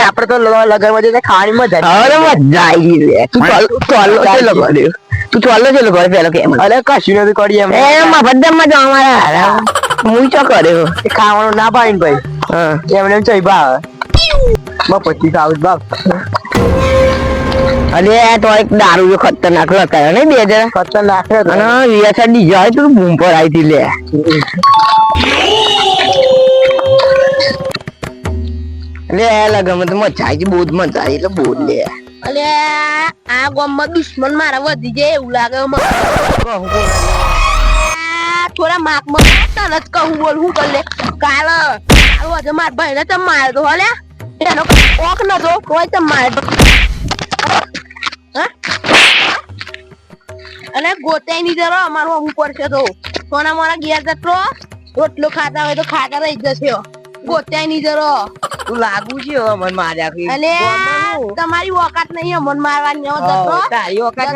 આપડે તો લગનમાં જઈને ખાવાની મજા અરે મજા આવી ગઈ તું ચોલ્લો છે લોકો તું ચોલ્લો છે લોકો પેલો કે અરે કશું નથી કરી એમ એમાં બધામાં તો અમારા હું ચો કર્યો ખાવાનું ના ભાઈ ભાઈ હા એમને એમ ચઈ ભાવ પછી ખાવું બાપ અરે તો એક દારૂ જો ખતરનાક લખાયો ને 2000 ખતરનાક અને વીએસઆર ડીજે હોય તો બૂમ પર આવી હતી લે લે લગમ તો મજા આવી બહુ જ મજા આવી એટલે બહુ લે અલે આ ગામમાં દુશ્મન મારા વધી જાય એવું લાગે થોડા માક માં તને જ કહું બોલ હું કર લે કાલ વધે માર ભાઈ ને તમે માર્યો તો હલે એનો ઓખ નતો કોઈ તમે માર્યો અને ગોતાઈ ની જરો અમારો હું પડશે તો સોના મારા ઘેર જતો રોટલો ખાતા હોય તો ખાતા રહી જશે ગોતાઈ ની જરો તું લાગુ છે મન માર્યા અલે તમારી ઓકાત નહીં મન મારવાની જતો તારી ઓકાત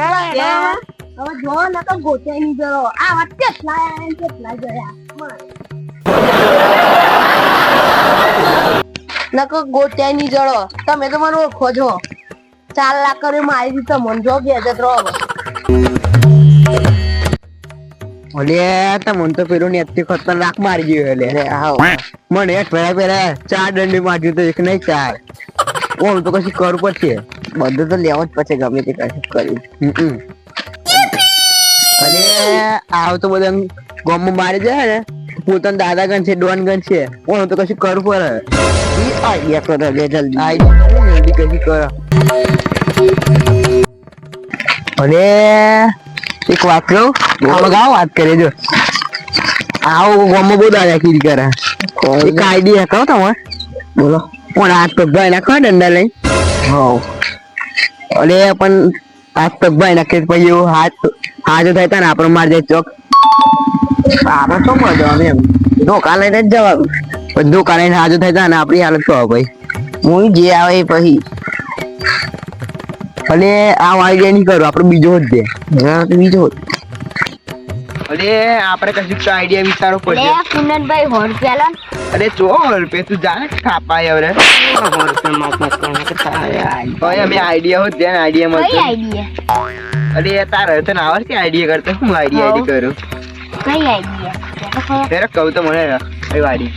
હવે જો ને તો ગોતાઈ ની જરો આ વાત કેટલા ગયા નકો ગોતાઈ ની જરો તમે તો મને ઓળખો છો 4 લાખ કરી મારી દીધો મન જો બે જતો ઓલે તમન તો પેલો નેતી ખતરનાક મારી ગયો એટલે મને પેલા 4 દંડી માર્યું તો એક નહીં 4 ઓમ તો કશું કરવું પડશે બધું તો લેવો જ પડશે ગમે તે કશું કરી અને આવ તો બધા ગોમમાં મારી જાય ને પોતાના દાદા ગન છે ડોન ગન છે ઓમ તો કશું કરવું પડે આઈડિયા કરો લે જલ્દી આઈડિયા કશું કરો અને એક વાત કહું આમાં વાત કરે જો આવો ગોમો બહુ દાદાગીરી કરે એક આઈડિયા કહો તમે બોલો કોણ હાથ પગ ભાઈ નાખો દંડા લઈ અરે પણ હાથ પગ ભાઈ નાખે પછી એવું હાજો થાય ને આપણે માર જાય ચોક આપણે શું મજા આવે એમ ધોકા લઈને જ જવાનું પણ ધોકા લઈને હાજો થાય ને આપણી હાલત શું ભાઈ હું જે આવે પછી અને આ આઈડિયા નહીં કરું આપડે બીજો જ દે બીજો અરે આપણે કશું તો આઈડિયા વિચારવો પડશે કુનનભાઈ હોર પેલા અરે ચો રૂપિયા તું જાને ખાપાય હવે અમે આઈડિયા હોત ધ્યાન આઈડિયા મળતો આઈડિયા અરે તારે તને આવડતી આઈડિયા કરતો હું આઈડિયા કરું કઈ આઈડિયા ત્યારે કહું તો મને કઈ વાડી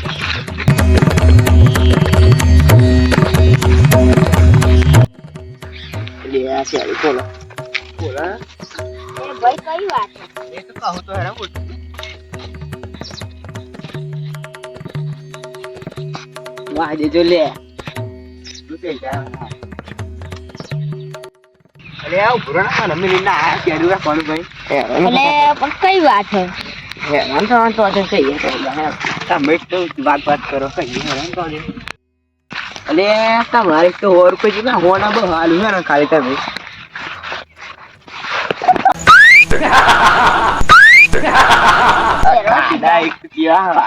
બોલો બોલો ભાઈ કઈ વાત એ તો કહું તો હેરા બોલ વાજે જો લે અરે આવ પુરાણા મને મિલી ના આ કેડું રાખવાનું ભાઈ એટલે પણ કઈ વાત હે હેરાન થવાનું તો છે કહીએ તમે તો વાત કરો કહીએ હેરાન થવાનું અલે તમારે તો 100 રૂપિયા જેટલા હોના બહુ હાલું છે ને ખાલી તમે દાદા એક કિયા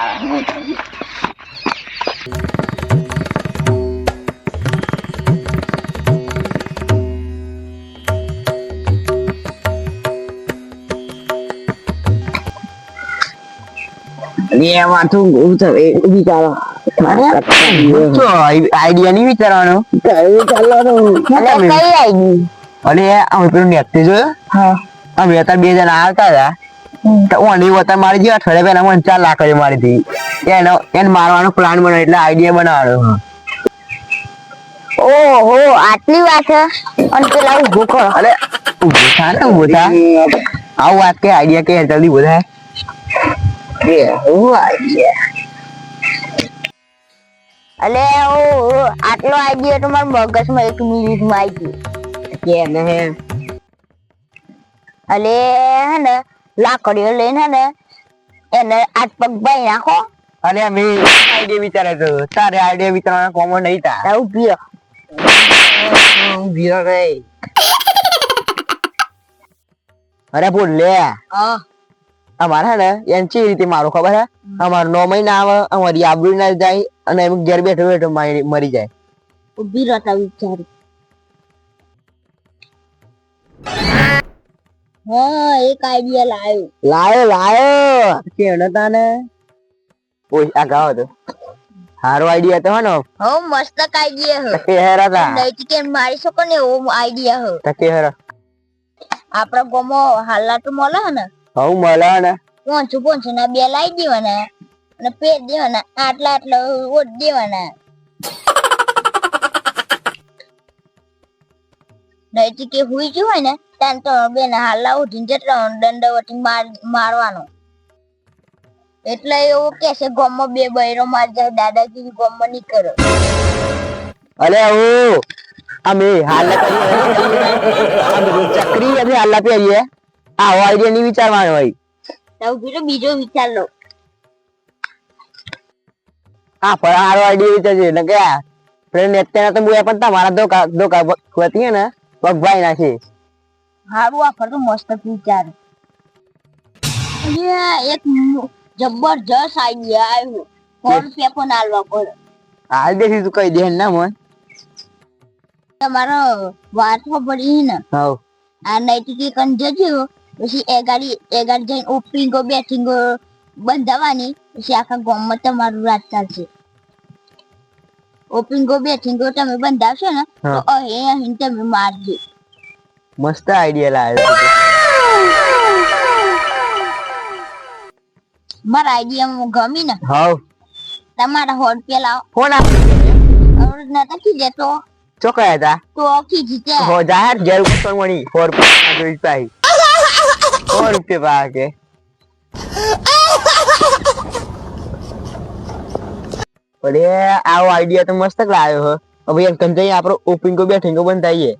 ये माथुं विचारो आइडिया नहीं विचारવાનો વિચારવાનો કઈ આઈડી અરે અમે પેલું નેક્ટી જોયો હા અમે હતા 2 જણા આવતા હતા તો ઓની વતા મારી જે અઠવાડિયા પહેલા મને 4 લાખ કરી મારી હતી એને મારવાનો પ્લાન બનાવ્યો એટલે આઈડિયા બનાવ્યો ઓહો આટલી વાત છે અને પેલા ઉભો કરો અરે ઉભો થા ને ઉભો થા આવું વાત કે આઈડિયા કે જલ્દી બોલાય કે હું આઈડિયા અલે આટલો આઈડિયા તો મારા મગજમાં 1 મિનિટમાં આવી ગયો કે ને અલે હે ને લાકડીઓ લઈને હે ને એને આટ પગ બાઈ નાખો અને અમે આઈડિયા વિચારે તો તારે આઈડિયા વિચારવાનો કોમન નહીં તા ઉભી ભીરો રે અરે બોલ લે હા અમારે ને એને ચી રીતે મારો ખબર હે અમારે 9 મહિના આવે અમારી આબરૂ ના જાય અને એમ ઘેર બેઠો બેઠો મરી જાય ઉભી રહેતા વિચાર હા એક આઈડિયા લાયો લાયો કે નતા ને ઓય આ ગાવ તો હારો આઈડિયા તો હો ને હો મસ્ત આઈડિયા હે તકે હેરા તા નહીં કે મારી શકો ને એવો આઈડિયા હે તકે હેરા આપડા ગોમો હાલા તો મળે હે ને હવ મળે ને 500 ના બે લાવી દેવાના અને પેટ દેવાના આટલા ઓટ દેવાના નહીં કે હુઈ ગયું હોય ને ત્યાં તો બેન હાલા ઉઠીને જેટલા દંડવટી મારવાનો એટલે એવું કે છે ગોમમાં બે બૈરો માર જાય દાદાગીરી ગોમમાં નહીં કરો અલે ઓ અમે હાલા કરી ચક્રી અને હાલા પે આવીએ આ આઈડિયા ની વિચારવાનો હોય તો બીજો વિચાર લો આ પર હારો આઈડિયા વિચારજે એટલે કે ફ્રેન્ડ અત્યારે તો મુએ પણ તમારા ધોકા ખોતી ને પગભાઈ નાખી હારું આ ફરતો મસ્ત વિચાર એક જબરજસ્ત આઈડિયા આવ્યો 100 રૂપિયા પણ આલવા પડે હાલ દેખી તું કઈ દે ના મન તમારો વાતમાં પડી ને હવ આ નૈતિકી કન જજો પછી એ ગાડી જઈને ઓપિંગો બેઠિંગો બંધાવાની પછી આખા ગામમાં તમારું રાજ ચાલશે ઓપિંગો બેઠિંગો તમે બંધાવશો ને તો અહીં તમે મારજો મસ્ત આઈડિયા લાવ્યો મારા આઈડિયા ગમી ને હવ તમારા 100 રૂપિયા લાવો કોણ નતા કીધે તો ચોકયા હતા તો કીધી તે હો જાહેર ઘેર ઉપર મણી 4 રૂપિયા જોઈ પાઈ 4 રૂપિયા પા કે અરે આવો આઈડિયા તો મસ્ત લાવ્યો હો હવે એમ કંજઈ આપણો ઓપિંગો બેઠિંગો બંધાઈએ